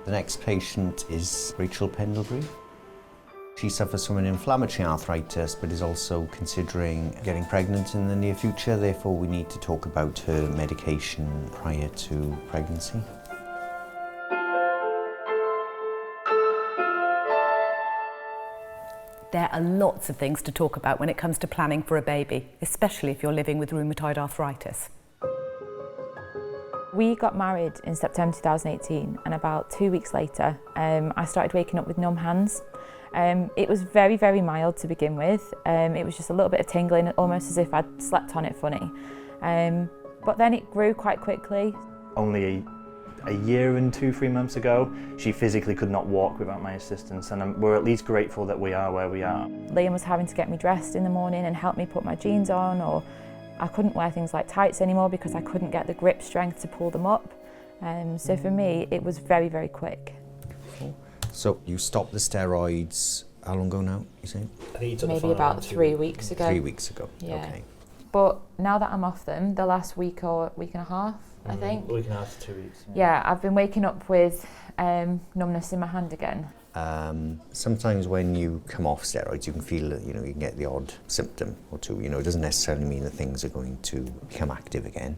The next patient is Rachel Pendlebury. She suffers from an inflammatory arthritis but is also considering getting pregnant in the near future, therefore we need to talk about her medication prior to pregnancy. There are lots of things to talk about when it comes to planning for a baby, especially if you're living with rheumatoid arthritis. We got married in September 2018 and about 2 weeks later I started waking up with numb hands. It was very, very mild to begin with. It was just a little bit of tingling, almost as if I'd slept on it funny. But then it grew quite quickly. Only a year and 2-3 months ago, she physically could not walk without my assistance, and we're at least grateful that we are where we are. Liam was having to get me dressed in the morning and help me put my jeans on, or I couldn't wear things like tights anymore because I couldn't get the grip strength to pull them up. So for me, it was very, very quick. So you stopped the steroids, how long ago now, you say? I think you took Maybe about 3 weeks ago. 3 weeks ago, Yeah. okay. But now that I'm off them, the last week or week and a half, I think. Week and a half to 2 weeks. Yeah, I've been waking up with numbness in my hand again. Sometimes when you come off steroids, you can feel that, you can get the odd symptom or two. It doesn't necessarily mean that things are going to become active again.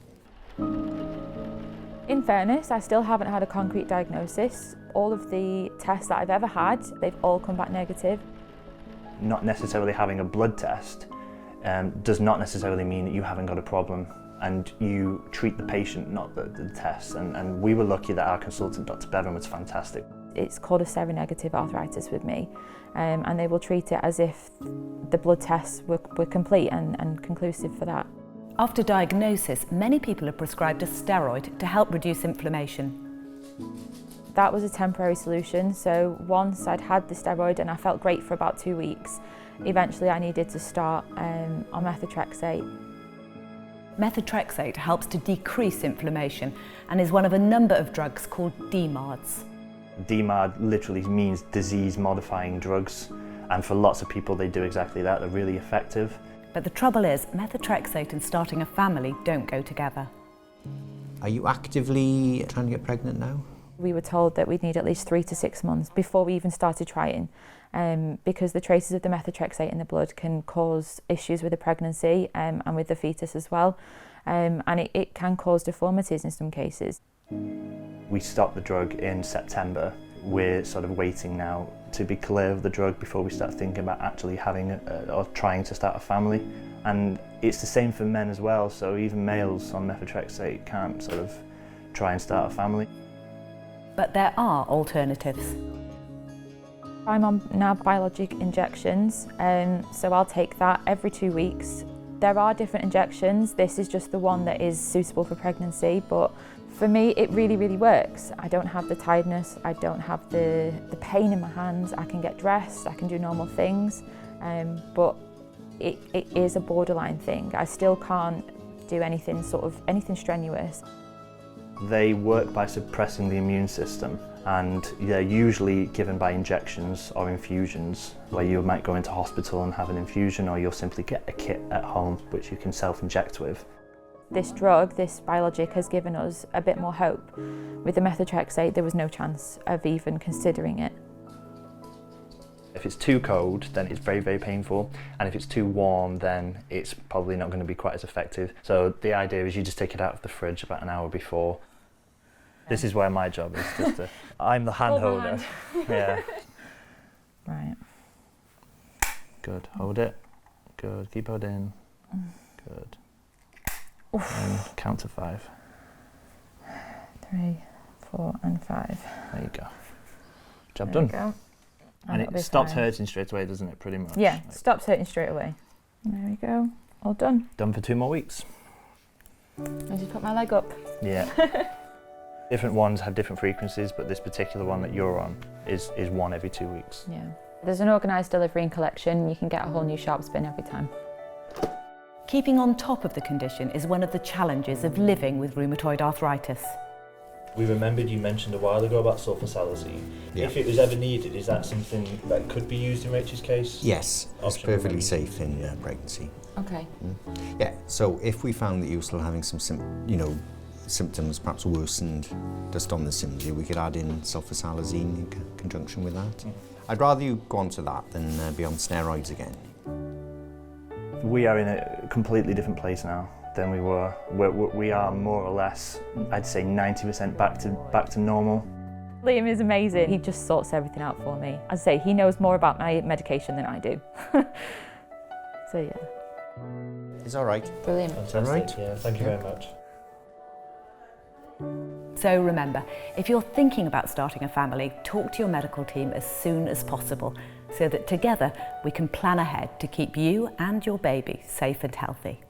In fairness, I still haven't had a concrete diagnosis. All of the tests that I've ever had, they've all come back negative. Not necessarily having a blood test does not necessarily mean that you haven't got a problem, and you treat the patient, not the tests. And we were lucky that our consultant, Dr. Bevan, was fantastic. It's called a seronegative arthritis with me, and they will treat it as if the blood tests were complete and conclusive for that. After diagnosis, many people are prescribed a steroid to help reduce inflammation. That was a temporary solution, so once I'd had the steroid and I felt great for about 2 weeks, eventually I needed to start on methotrexate. Methotrexate helps to decrease inflammation and is one of a number of drugs called DMARDs. DMARD literally means disease-modifying drugs, and for lots of people they do exactly that. They're really effective. But the trouble is, methotrexate and starting a family don't go together. Are you actively trying to get pregnant now? We were told that we'd need at least 3 to 6 months before we even started trying, because the traces of the methotrexate in the blood can cause issues with the pregnancy and with the fetus as well, and it can cause deformities in some cases. We stopped the drug in September. We're sort of waiting now to be clear of the drug before we start thinking about actually having or trying to start a family. And it's the same for men as well, so even males on methotrexate can't sort of try and start a family. But there are alternatives. I'm on now biologic injections, so I'll take that every 2 weeks. There are different injections. This is just the one that is suitable for pregnancy, but for me it really, really works. I don't have the tiredness, I don't have the pain in my hands, I can get dressed, I can do normal things, but it is a borderline thing. I still can't do anything strenuous. They work by suppressing the immune system, and they're usually given by injections or infusions, where you might go into hospital and have an infusion, or you'll simply get a kit at home which you can self-inject with. This drug, this biologic, has given us a bit more hope. With the methotrexate, there was no chance of even considering it. If it's too cold, then it's very, very painful, and if it's too warm, then it's probably not going to be quite as effective. So the idea is you just take it out of the fridge about an hour before. This is where my job is, just to, I'm the hand holder. Yeah. Right. Good, hold it. Good, keep holding. Good. And count to 5. 3, 4 and 5. There you go. Job There done. we go. And that'll it be stops fine. hurting straight away, doesn't it, pretty much? Yeah, stops hurting straight away. There we go, all done. Done for 2 more weeks. I just put my leg up. Yeah. Different ones have different frequencies, but this particular one that you're on is 1 every 2 weeks. Yeah. There's an organised delivery and collection. You can get a whole new sharp spin every time. Keeping on top of the condition is one of the challenges of living with rheumatoid arthritis. We remembered you mentioned a while ago about sulfasalazine. Yeah. If it was ever needed, is that something that could be used in Rachel's case? Yes, it's Option perfectly one. safe in pregnancy. Okay. Yeah, so if we found that you were still having some symptoms perhaps worsened just on the Simsy, we could add in sulfasalazine in conjunction with that. I'd rather you go on to that than be on steroids again. We are in a completely different place now than we were. We are more or less, I'd say 90% back to normal. Liam is amazing. He just sorts everything out for me. As I say, he knows more about my medication than I do. So yeah. It's all right. Brilliant. Fantastic. Right. Yeah, thank you very much. So remember, if you're thinking about starting a family, talk to your medical team as soon as possible so that together we can plan ahead to keep you and your baby safe and healthy.